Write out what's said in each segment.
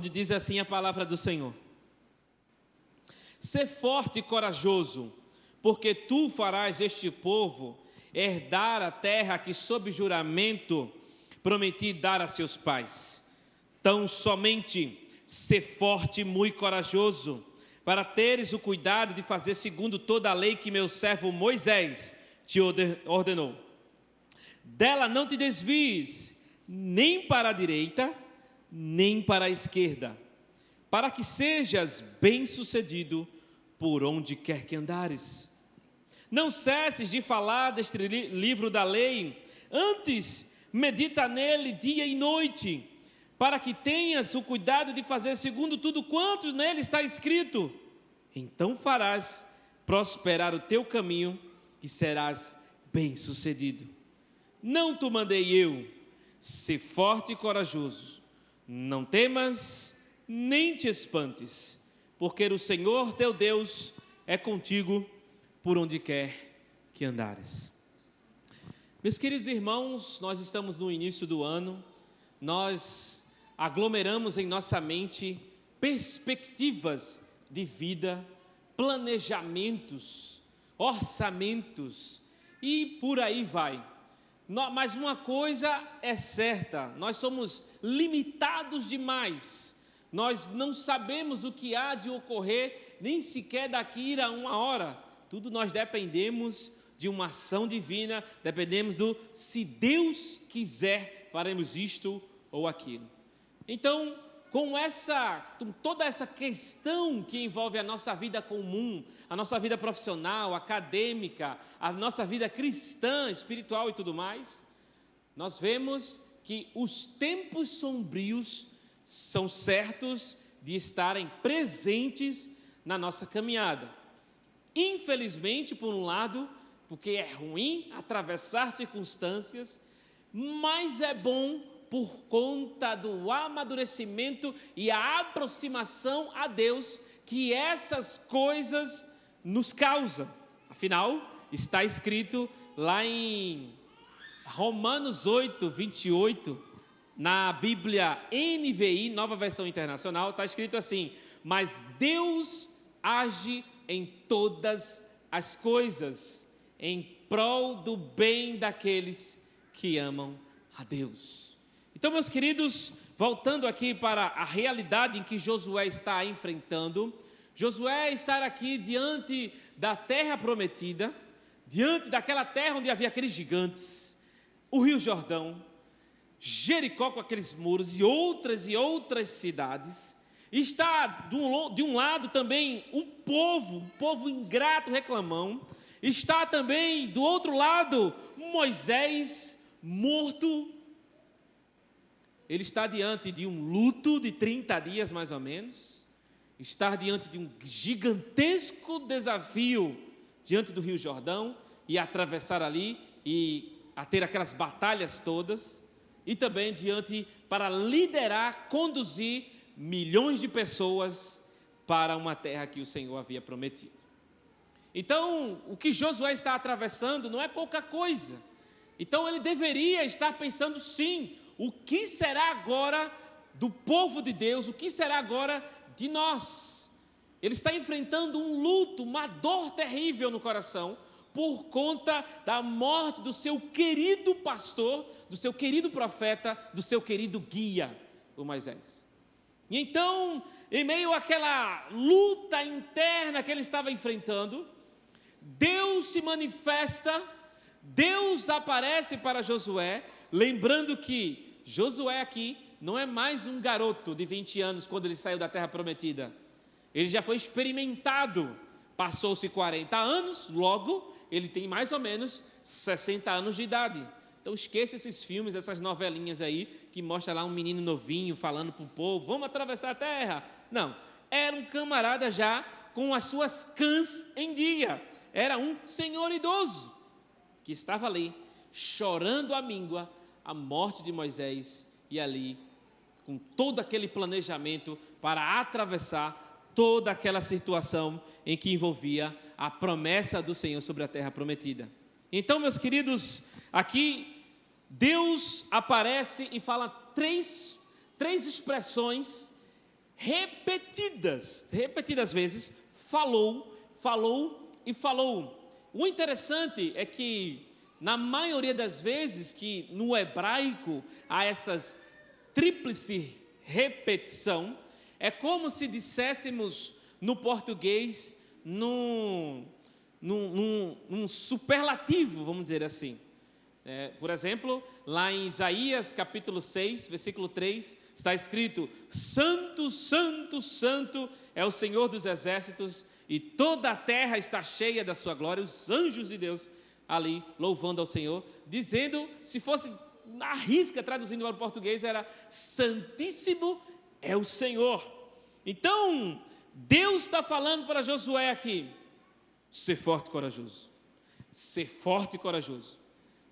onde diz assim a palavra do Senhor: Sê forte e corajoso, porque tu farás este povo herdar a terra que sob juramento prometi dar a seus pais. Tão somente sê forte e muito corajoso, para teres o cuidado de fazer segundo toda a lei que meu servo Moisés te ordenou. Dela não te desvies, nem para a direita, nem para a esquerda, para que sejas bem-sucedido por onde quer que andares. Não cesses de falar deste livro da lei, antes medita nele dia e noite, para que tenhas o cuidado de fazer segundo tudo quanto nele está escrito. Então farás prosperar o teu caminho e serás bem-sucedido. Não te mandei eu, sê forte e corajoso, não temas, nem te espantes, porque o Senhor teu Deus é contigo por onde quer que andares. Meus queridos irmãos, nós estamos no início do ano, nós aglomeramos em nossa mente perspectivas de vida, planejamentos, orçamentos e por aí vai. Mas uma coisa é certa, nós somos limitados demais, nós não sabemos o que há de ocorrer, nem sequer daqui a uma hora, tudo nós dependemos de uma ação divina, dependemos do se Deus quiser, faremos isto ou aquilo. Então, com toda essa questão que envolve a nossa vida comum, a nossa vida profissional, acadêmica, a nossa vida cristã, espiritual e tudo mais, nós vemos que os tempos sombrios são certos de estarem presentes na nossa caminhada. Infelizmente, por um lado, porque é ruim atravessar circunstâncias, mas é bom por conta do amadurecimento e a aproximação a Deus que essas coisas nos causam. Afinal, está escrito lá em Romanos 8, 28, na Bíblia NVI, Nova Versão Internacional, está escrito assim: mas Deus age em todas as coisas, em prol do bem daqueles que amam a Deus. Então, meus queridos, voltando aqui para a realidade em que Josué está enfrentando, Josué está aqui diante da terra prometida, diante daquela terra onde havia aqueles gigantes, o Rio Jordão, Jericó com aqueles muros e outras cidades. Está de um lado também um povo ingrato, reclamão. Está também do outro lado Moisés morto. Ele está diante de um luto de 30 dias mais ou menos. Está diante de um gigantesco desafio diante do Rio Jordão e atravessar ali e a ter aquelas batalhas todas. E também para liderar, conduzir milhões de pessoas para uma terra que o Senhor havia prometido. Então, o que Josué está atravessando não é pouca coisa. Então, ele deveria estar pensando, sim, o que será agora do povo de Deus, o que será agora de nós? Ele está enfrentando um luto, uma dor terrível no coração, por conta da morte do seu querido pastor, do seu querido profeta, do seu querido guia, o Moisés. E então, em meio àquela luta interna que ele estava enfrentando, Deus se manifesta, Deus aparece para Josué, lembrando que Josué aqui não é mais um garoto de 20 anos quando ele saiu da terra prometida. Ele já foi experimentado, passou-se 40 anos, logo ele tem mais ou menos 60 anos de idade. Então esqueça esses filmes, essas novelinhas aí, que mostra lá um menino novinho falando para o povo, vamos atravessar a terra. Não, era um camarada já com as suas cãs em dia. Era um senhor idoso que estava ali, chorando à míngua, a morte de Moisés, e ali, com todo aquele planejamento para atravessar toda aquela situação em que envolvia a promessa do Senhor sobre a terra prometida. Então, meus queridos, aqui Deus aparece e fala três expressões repetidas vezes, falou e falou. O interessante é que, na maioria das vezes que no hebraico há essas tríplice repetição, é como se disséssemos no português num superlativo, vamos dizer assim. Por exemplo, lá em Isaías capítulo 6, versículo 3, está escrito: Santo, Santo, Santo é o Senhor dos exércitos, e toda a terra está cheia da sua glória. Os anjos de Deus ali louvando ao Senhor, dizendo, se fosse na risca, traduzindo para o português, era: Santíssimo é o Senhor. Então, Deus está falando para Josué aqui: ser forte e corajoso, ser forte e corajoso,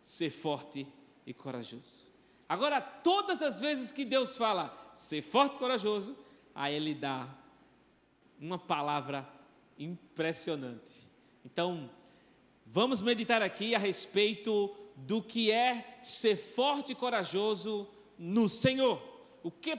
ser forte e corajoso. Agora, todas as vezes que Deus fala ser forte e corajoso, aí Ele dá uma palavra impressionante. Então, vamos meditar aqui a respeito do que é ser forte e corajoso no Senhor.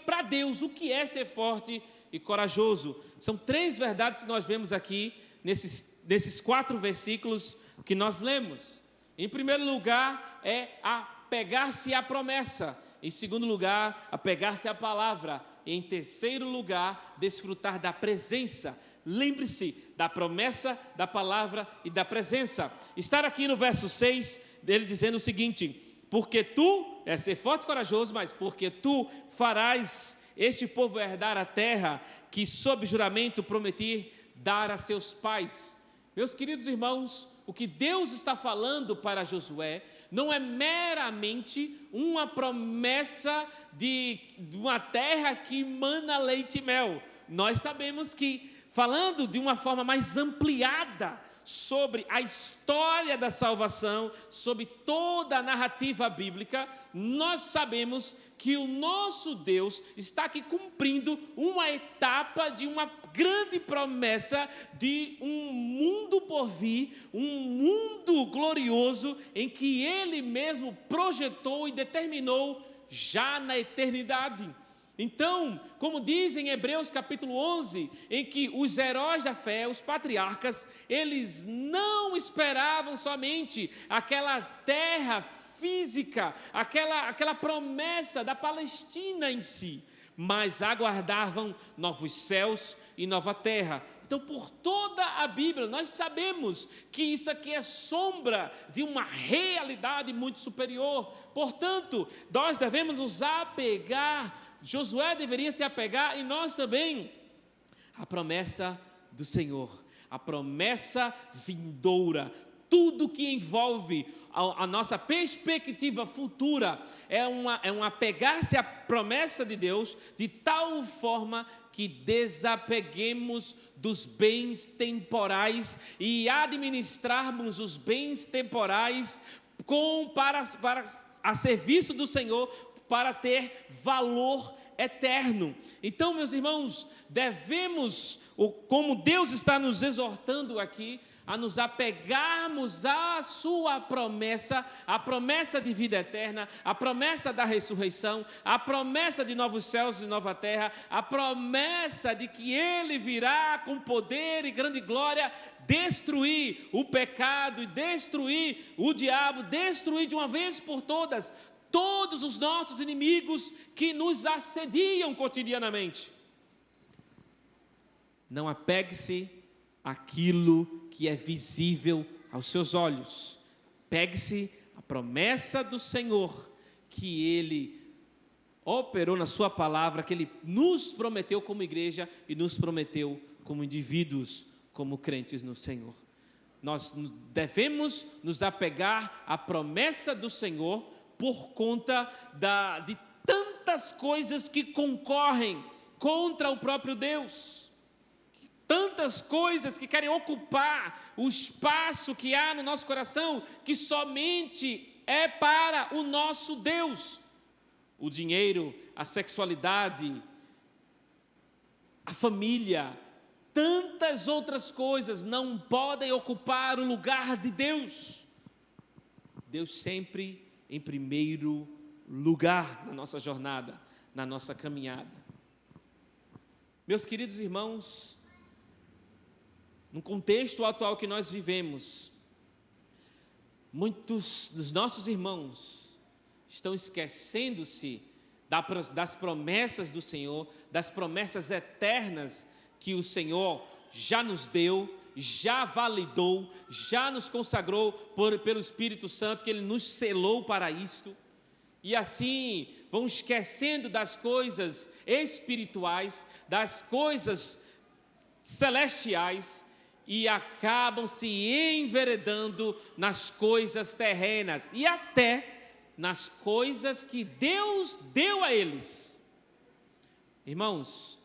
Para Deus, o que é ser forte e corajoso? São 3 verdades que nós vemos aqui nesses 4 versículos que nós lemos. Em primeiro lugar, é apegar-se à promessa. Em segundo lugar, apegar-se à palavra. E em terceiro lugar, desfrutar da presença. Lembre-se da promessa, da palavra e da presença. Estar aqui no verso 6, ele dizendo o seguinte: porque tu, ser forte e corajoso, mas porque tu farás este povo herdar a terra que sob juramento prometi dar a seus pais. Meus queridos irmãos, o que Deus está falando para Josué não é meramente uma promessa de uma terra que mana leite e mel. Nós sabemos que, falando de uma forma mais ampliada sobre a história da salvação, sobre toda a narrativa bíblica, nós sabemos que o nosso Deus está aqui cumprindo uma etapa de uma grande promessa de um mundo por vir, um mundo glorioso em que Ele mesmo projetou e determinou já na eternidade. Então, como diz em Hebreus capítulo 11, em que os heróis da fé, os patriarcas, eles não esperavam somente aquela terra física, aquela promessa da Palestina em si, mas aguardavam novos céus e nova terra. Então, por toda a Bíblia, nós sabemos que isso aqui é sombra de uma realidade muito superior. Portanto, nós devemos nos apegar, Josué deveria se apegar, e nós também, à promessa do Senhor, a promessa vindoura. Tudo que envolve a nossa perspectiva futura é um apegar-se à promessa de Deus, de tal forma que desapeguemos dos bens temporais e administrarmos os bens temporais para a serviço do Senhor, para ter valor eterno. Então, meus irmãos, devemos, como Deus está nos exortando aqui, a nos apegarmos à sua promessa, a promessa de vida eterna, a promessa da ressurreição, a promessa de novos céus e nova terra, a promessa de que Ele virá com poder e grande glória destruir o pecado e destruir o diabo, destruir de uma vez por todas todos os nossos inimigos que nos assediam cotidianamente. Não apegue-se àquilo que é visível aos seus olhos. Pegue-se à promessa do Senhor, que Ele operou na sua palavra, que Ele nos prometeu como igreja e nos prometeu como indivíduos, como crentes no Senhor. Nós devemos nos apegar à promessa do Senhor por conta de tantas coisas que concorrem contra o próprio Deus. Tantas coisas que querem ocupar o espaço que há no nosso coração, que somente é para o nosso Deus. O dinheiro, a sexualidade, a família, tantas outras coisas não podem ocupar o lugar de Deus. Deus sempre em primeiro lugar na nossa jornada, na nossa caminhada. Meus queridos irmãos, no contexto atual que nós vivemos, muitos dos nossos irmãos estão esquecendo-se das promessas do Senhor, das promessas eternas que o Senhor já nos deu, já validou, já nos consagrou pelo Espírito Santo, que Ele nos selou para isto. E assim vão esquecendo das coisas espirituais, das coisas celestiais, e acabam se enveredando nas coisas terrenas e até nas coisas que Deus deu a eles. Irmãos,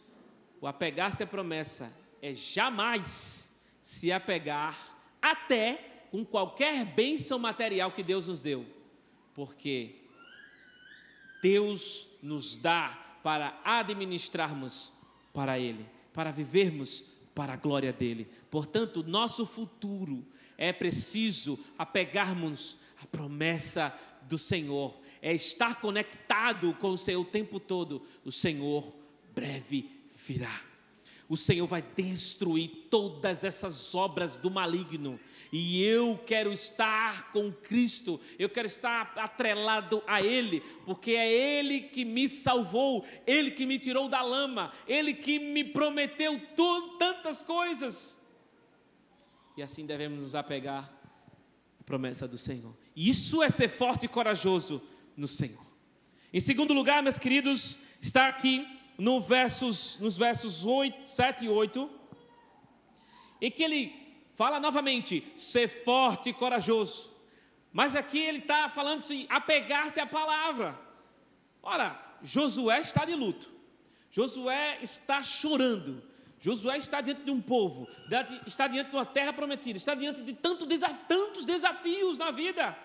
o apegar-se à promessa é jamais se apegar até com qualquer bênção material que Deus nos deu, porque Deus nos dá para administrarmos para Ele, para vivermos para a glória dEle. Portanto, nosso futuro é preciso apegarmos à promessa do Senhor, é estar conectado com o Senhor o tempo todo. O Senhor breve virá. O Senhor vai destruir todas essas obras do maligno. E eu quero estar com Cristo, eu quero estar atrelado a Ele, porque é Ele que me salvou, Ele que me tirou da lama, Ele que me prometeu tantas coisas. E assim devemos nos apegar à promessa do Senhor. Isso é ser forte e corajoso no Senhor. Em segundo lugar, meus queridos, está aqui nos versos 7 e 8, em que ele fala novamente, ser forte e corajoso. Mas aqui ele está falando assim, apegar-se à palavra. Ora, Josué está de luto. Josué está chorando. Josué está diante de um povo, está diante de uma terra prometida, está diante de tantos desafios na vida.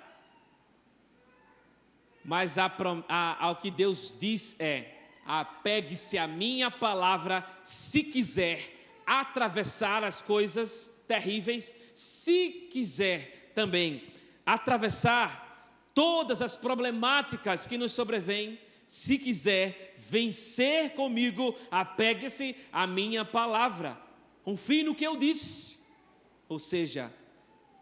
Mas ao que Deus diz é, apegue-se à minha palavra se quiser atravessar as coisas terríveis, se quiser também atravessar todas as problemáticas que nos sobrevêm, se quiser vencer comigo, apegue-se à minha palavra, confie no que eu disse. Ou seja,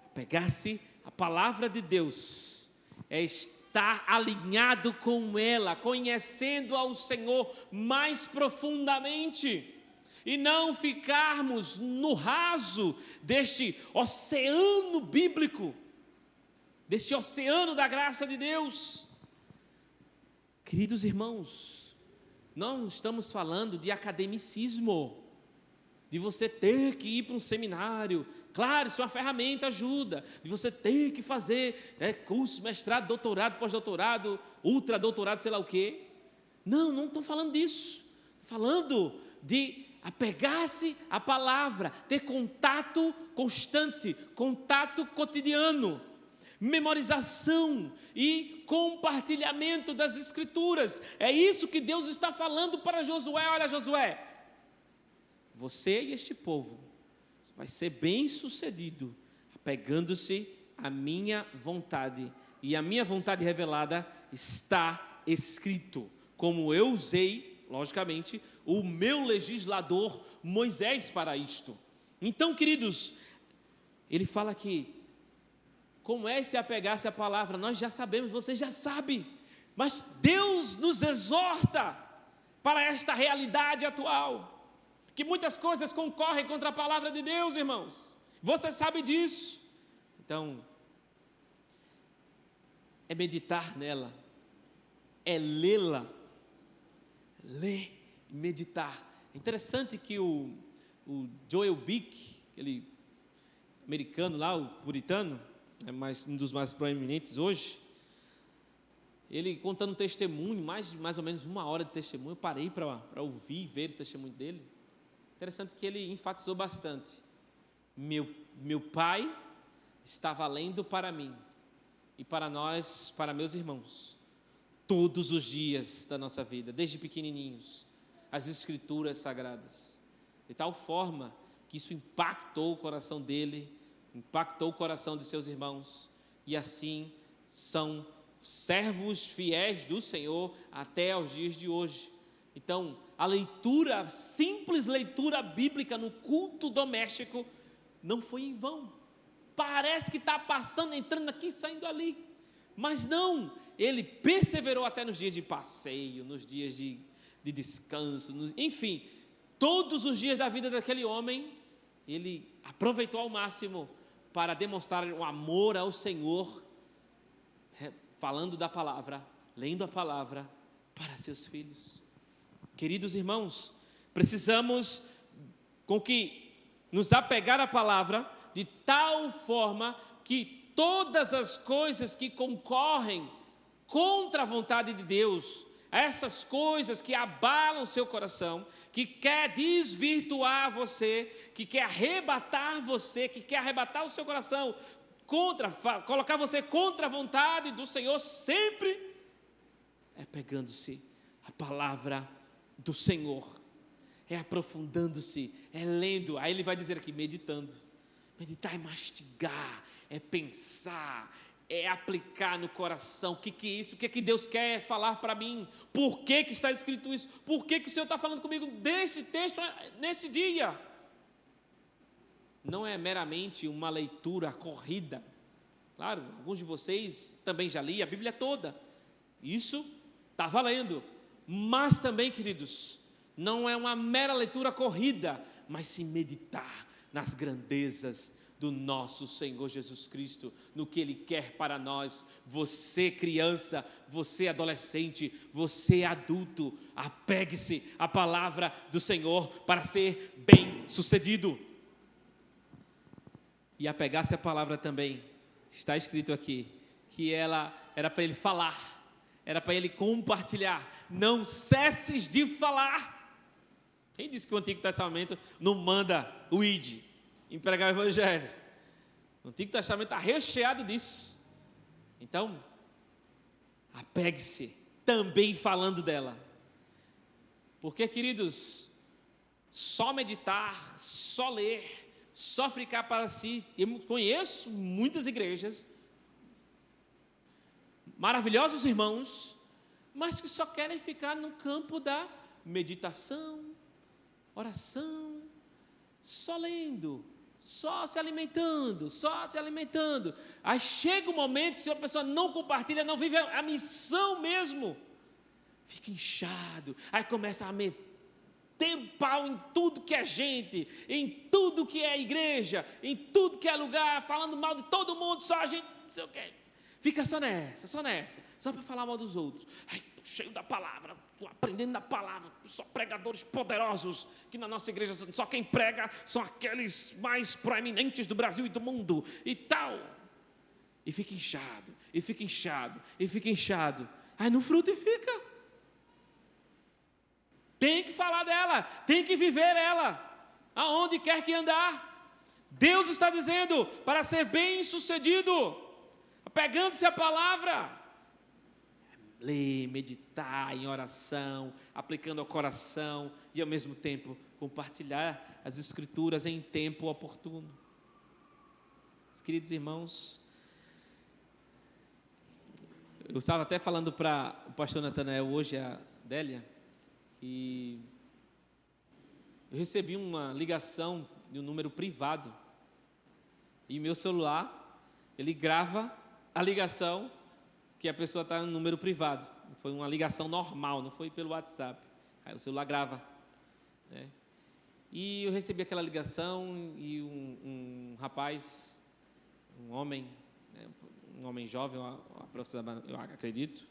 apegar-se à palavra de Deus é estar alinhado com ela, conhecendo ao Senhor mais profundamente, e não ficarmos no raso deste oceano bíblico, deste oceano da graça de Deus. Queridos irmãos, não estamos falando de academicismo, de você ter que ir para um seminário. Claro, isso é uma ferramenta, ajuda, de você ter que fazer curso, mestrado, doutorado, pós-doutorado, ultradoutorado, sei lá o quê. Não estou falando disso. Estou falando de apegar-se à palavra, ter contato constante, contato cotidiano, memorização e compartilhamento das Escrituras. É isso que Deus está falando para Josué. Olha, Josué, você e este povo vai ser bem sucedido, apegando-se à minha vontade, e a minha vontade revelada está escrito, como eu usei, logicamente, o meu legislador Moisés para isto. Então, queridos, ele fala aqui, como é se apegar-se à palavra? Nós já sabemos, você já sabe, mas Deus nos exorta para esta realidade atual, que muitas coisas concorrem contra a palavra de Deus, irmãos. Você sabe disso. Então, é meditar nela, é lê-la, ler e meditar. É interessante que o Joel Bick, aquele americano lá, o puritano, é um dos mais proeminentes hoje, ele contando um testemunho, mais ou menos 1 hora de testemunho, eu parei para ouvir e ver o testemunho dele. Interessante que ele enfatizou bastante. Meu pai estava lendo para mim e para nós, para meus irmãos, todos os dias da nossa vida, desde pequenininhos, as Escrituras Sagradas, de tal forma que isso impactou o coração dele, impactou o coração de seus irmãos, e assim são servos fiéis do Senhor até aos dias de hoje. Então, a leitura, simples leitura bíblica no culto doméstico, não foi em vão. Parece que está passando, entrando aqui, saindo ali. Mas não, ele perseverou até nos dias de passeio, nos dias de descanso, enfim, todos os dias da vida daquele homem, ele aproveitou ao máximo para demonstrar o amor ao Senhor, falando da palavra, lendo a palavra para seus filhos. Queridos irmãos, precisamos nos apegar à palavra de tal forma que todas as coisas que concorrem contra a vontade de Deus, essas coisas que abalam seu coração, que quer desvirtuar você, que quer arrebatar você, que quer arrebatar o seu coração, colocar você contra a vontade do Senhor, sempre é pegando-se a palavra do Senhor, é aprofundando-se, é lendo. Aí ele vai dizer aqui, meditando. Meditar é mastigar, é pensar, é aplicar no coração. O que é isso? O que Deus quer falar para mim? Por que está escrito isso? Por que o Senhor está falando comigo desse texto, nesse dia? Não é meramente uma leitura corrida. Claro, alguns de vocês também já li a Bíblia toda. Isso está valendo. Mas também, queridos, não é uma mera leitura corrida, mas se meditar nas grandezas do nosso Senhor Jesus Cristo, no que Ele quer para nós. Você criança, você adolescente, você adulto, apegue-se à palavra do Senhor para ser bem sucedido. E apegar-se à palavra também, está escrito aqui, que ela era para ele falar, era para ele compartilhar. Não cesses de falar. Quem disse que o Antigo Testamento não manda o ide, empregar o Evangelho? O Antigo Testamento está recheado disso. Então, apegue-se também falando dela. Porque, queridos, só meditar, só ler, só ficar para si. Eu conheço muitas igrejas, maravilhosos irmãos, mas que só querem ficar no campo da meditação, oração, só lendo, só se alimentando. Aí chega um momento, se a pessoa não compartilha, não vive a missão mesmo, fica inchado, aí começa a meter o pau em tudo que é gente, em tudo que é igreja, em tudo que é lugar, falando mal de todo mundo, só a gente, não sei o quê. Fica só nessa, só para falar mal dos outros. Ai, estou cheio da palavra, estou aprendendo da palavra, só pregadores poderosos, que na nossa igreja só quem prega são aqueles mais proeminentes do Brasil e do mundo, e tal. E fica inchado, aí não frutifica. Tem que falar dela, tem que viver ela, aonde quer que andar. Deus está dizendo, para ser bem sucedido, apegando-se à palavra, ler, meditar em oração, aplicando ao coração e ao mesmo tempo compartilhar as Escrituras em tempo oportuno. Meus queridos irmãos, eu estava até falando para o pastor Natanael hoje, a Délia, que eu recebi uma ligação de um número privado e meu celular, ele grava a ligação que a pessoa está no número privado. Foi uma ligação normal, não foi pelo WhatsApp. Aí o celular grava, né? E eu recebi aquela ligação e um rapaz, um homem, né, um homem jovem, eu acredito,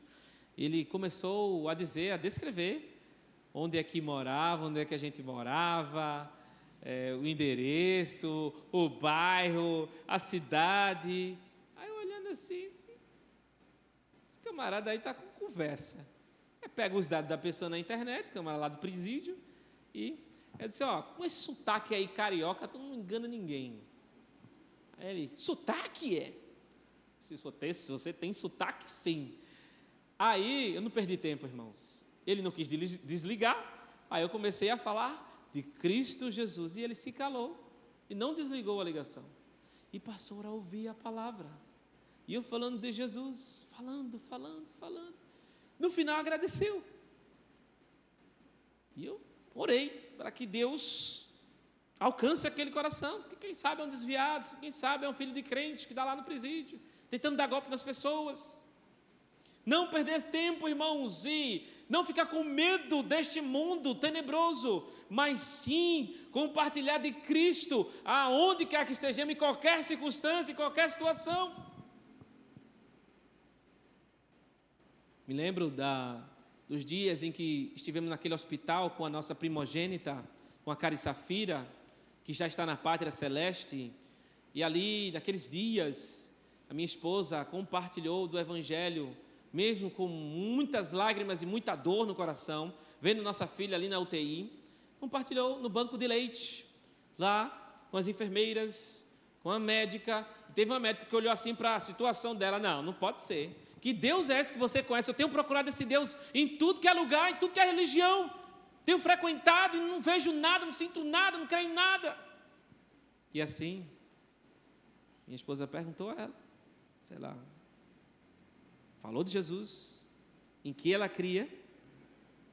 ele começou a descrever onde é que morava, onde é que a gente morava, o endereço, o bairro, a cidade. Aí eu olhando assim, esse camarada aí está com conversa. Pega os dados da pessoa na internet, camarada lá do presídio, e ele disse, com esse sotaque aí carioca, tu não engana ninguém. Aí ele, sotaque é? Se você tem sotaque, sim. Aí eu não perdi tempo, irmãos. Ele não quis desligar, aí eu comecei a falar de Cristo Jesus, e ele se calou, e não desligou a ligação, e passou a ouvir a palavra, e eu falando de Jesus, falando, no final agradeceu, E eu orei para que Deus alcance aquele coração, que quem sabe é um desviado, quem sabe é um filho de crente que está lá no presídio, tentando dar golpe nas pessoas. Não perder tempo, irmãos, e não ficar com medo deste mundo tenebroso, mas sim compartilhar de Cristo aonde quer que estejamos, em qualquer circunstância, em qualquer situação. Me lembro dos dias em que estivemos naquele hospital com a nossa primogênita, com a Cari Safira, que já está na pátria celeste, e ali, naqueles dias, a minha esposa compartilhou do Evangelho, mesmo com muitas lágrimas e muita dor no coração, vendo nossa filha ali na UTI, compartilhou no banco de leite, lá com as enfermeiras, com a médica. Teve uma médica que olhou assim para a situação dela: não pode ser. Que Deus é esse que você conhece? Eu tenho procurado esse Deus em tudo que é lugar, em tudo que é religião. Tenho frequentado e não vejo nada, não sinto nada, não creio em nada. E assim, minha esposa perguntou a ela, falou de Jesus, em que ela cria,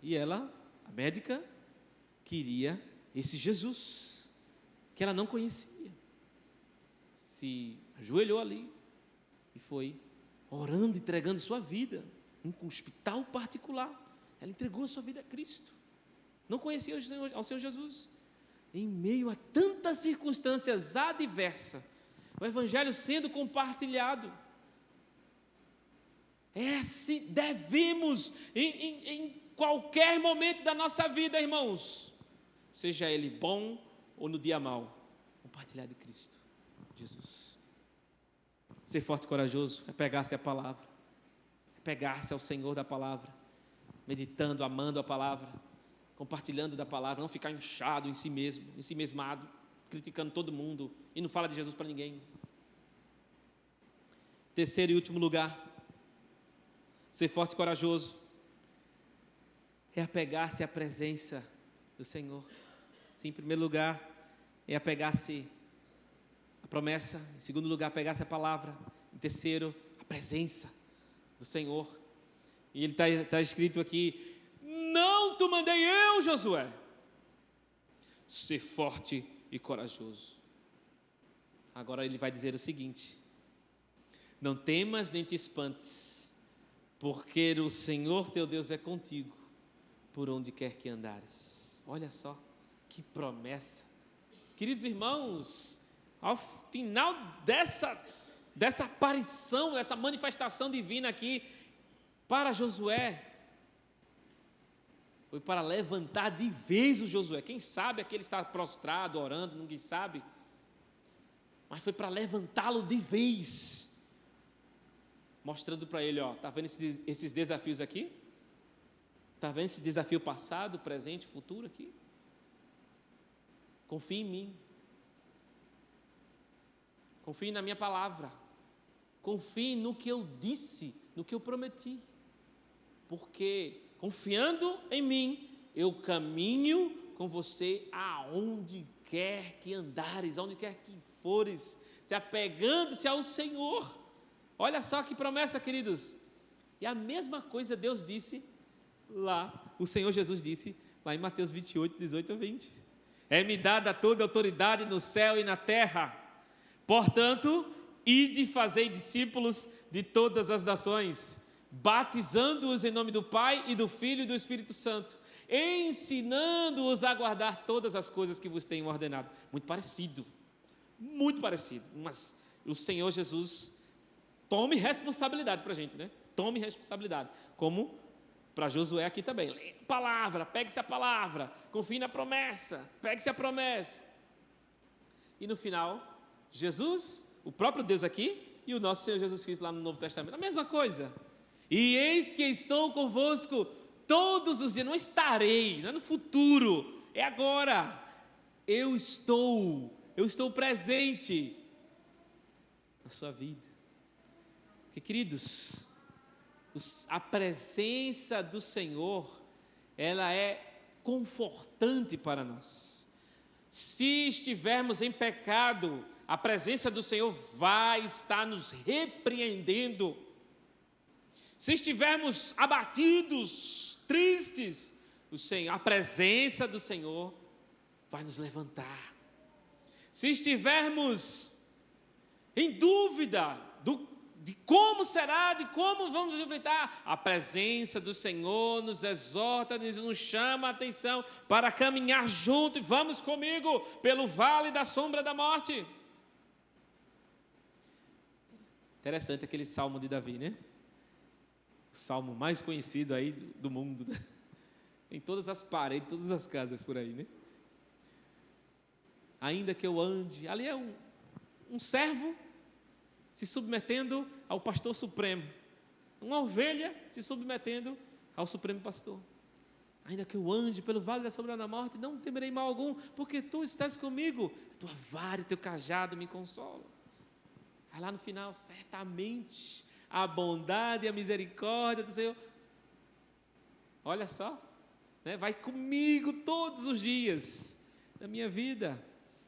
e ela, a médica, queria esse Jesus, que ela não conhecia. Se ajoelhou ali e foi orando, entregando sua vida, em um hospital particular. Ela entregou a sua vida a Cristo. Não conhecia ao Senhor Jesus. Em meio a tantas circunstâncias adversas, o Evangelho sendo compartilhado. Se devemos, em qualquer momento da nossa vida, irmãos, seja ele bom ou no dia mau, compartilhar de Cristo Jesus. Ser forte e corajoso é pegar-se a palavra, é pegar-se ao Senhor da palavra, meditando, amando a palavra, compartilhando da palavra, não ficar inchado em si mesmo, em si mesmado, criticando todo mundo e não fala de Jesus para ninguém. Terceiro e último lugar, ser forte e corajoso é apegar-se à presença do Senhor. Sim, em primeiro lugar, é apegar-se à promessa. Em segundo lugar, apegar-se à palavra. Em terceiro, a presença do Senhor. E ele está escrito aqui: não te mandei eu, Josué. Ser forte e corajoso. Agora ele vai dizer o seguinte: não temas nem te espantes, porque o Senhor teu Deus é contigo, por onde quer que andares. Olha só, que promessa. Queridos irmãos, ao final dessa aparição, dessa manifestação divina aqui, para Josué, foi para levantar de vez o Josué. Quem sabe aquele está prostrado, orando, ninguém sabe. Mas foi para levantá-lo de vez, mostrando para ele, está vendo esses desafios aqui? Está vendo esse desafio passado, presente, futuro aqui? Confie em mim. Confie na minha palavra. Confie no que eu disse, no que eu prometi. Porque, confiando em mim, eu caminho com você aonde quer que andares, aonde quer que fores, se apegando-se ao Senhor. Olha só que promessa, queridos. E a mesma coisa Deus disse lá, o Senhor Jesus disse lá em Mateus 28, 18 a 20. É-me dada toda a autoridade no céu e na terra. Portanto, ide fazei discípulos de todas as nações, batizando-os em nome do Pai e do Filho e do Espírito Santo, ensinando-os a guardar todas as coisas que vos tenho ordenado. Muito parecido, mas o Senhor Jesus tome responsabilidade para a gente, né? Tome responsabilidade, como para Josué aqui também. Leia a palavra, pegue-se a palavra, confie na promessa, pegue-se a promessa. E no final, Jesus, o próprio Deus aqui, e o nosso Senhor Jesus Cristo lá no Novo Testamento, a mesma coisa. E eis que estou convosco todos os dias. Não estarei, não é no futuro, é agora. Eu estou presente na sua vida. Porque, queridos, a presença do Senhor, ela é confortante para nós. Se estivermos em pecado, a presença do Senhor vai estar nos repreendendo. Se estivermos abatidos, tristes, a presença do Senhor vai nos levantar. Se estivermos em dúvida de como será, de como vamos enfrentar, a presença do Senhor nos exorta, nos chama a atenção para caminhar junto, e vamos comigo pelo vale da sombra da morte. Interessante aquele salmo de Davi, né? O salmo mais conhecido aí do mundo, né? Em todas as paredes, todas as casas por aí, né? Ainda que eu ande, ali é um servo se submetendo ao pastor supremo, uma ovelha se submetendo ao supremo pastor. Ainda que eu ande pelo vale da sombra da morte, não temerei mal algum, porque tu estás comigo, a tua vara e teu cajado me consolam. Aí lá no final, certamente a bondade e a misericórdia do Senhor, olha só, né, vai comigo todos os dias da minha vida.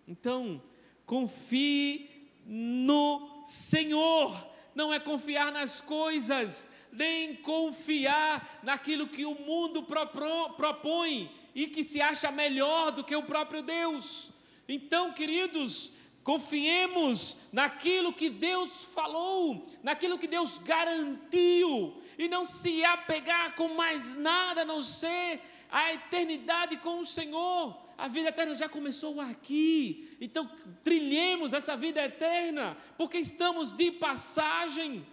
Então, confie no Senhor. Não é confiar nas coisas, nem confiar naquilo que o mundo propõe e que se acha melhor do que o próprio Deus. Então, queridos, confiemos naquilo que Deus falou, naquilo que Deus garantiu, e não se apegar com mais nada a não ser a eternidade com o Senhor. A vida eterna já começou aqui, então trilhemos essa vida eterna, porque estamos de passagem.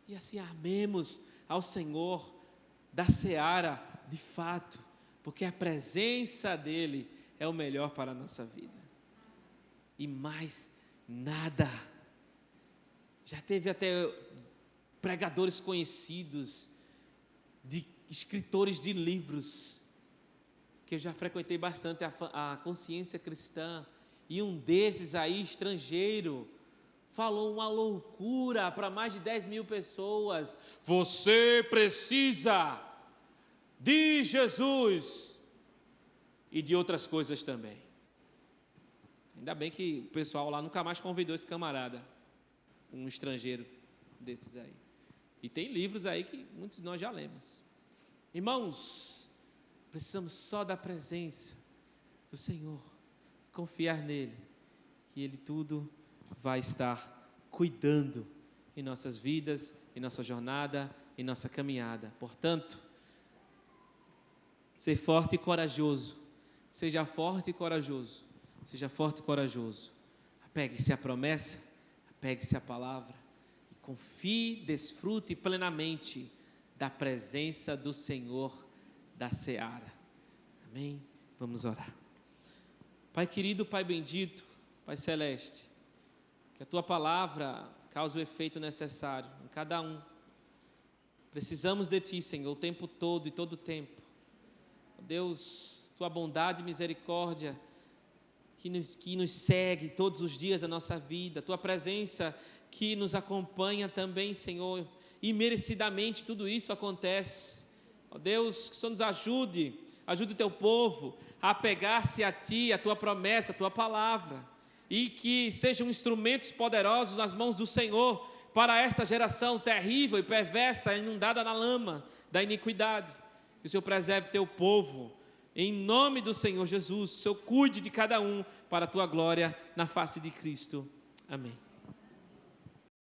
E assim amemos ao Senhor da seara de fato, porque a presença dEle é o melhor para a nossa vida. E mais nada. Já teve até pregadores conhecidos, de escritores de livros, que eu já frequentei bastante a consciência cristã, e um desses aí, estrangeiro, falou uma loucura para mais de 10 mil pessoas: você precisa de Jesus e de outras coisas também. Ainda bem que o pessoal lá nunca mais convidou esse camarada, um estrangeiro desses aí. E tem livros aí que muitos de nós já lemos. Irmãos, precisamos só da presença do Senhor, confiar nele, que Ele tudo vai estar cuidando em nossas vidas, em nossa jornada, em nossa caminhada. Portanto, ser forte e corajoso, seja forte e corajoso, seja forte e corajoso. Apegue-se à promessa, apegue-se à palavra, e confie, desfrute plenamente da presença do Senhor da seara. Amém? Vamos orar. Pai querido, Pai bendito, Pai celeste, que a Tua palavra cause o efeito necessário em cada um. Precisamos de Ti, Senhor, o tempo todo e todo o tempo. Deus, Tua bondade e misericórdia que nos segue todos os dias da nossa vida, Tua presença que nos acompanha também, Senhor, e merecidamente tudo isso acontece. Ó Deus, que o Senhor nos ajude o Teu povo a apegar-se a Ti, a Tua promessa, a Tua palavra, e que sejam instrumentos poderosos nas mãos do Senhor para esta geração terrível e perversa, inundada na lama da iniquidade. Que o Senhor preserve Teu povo, em nome do Senhor Jesus, que o Senhor cuide de cada um para a Tua glória na face de Cristo. Amém.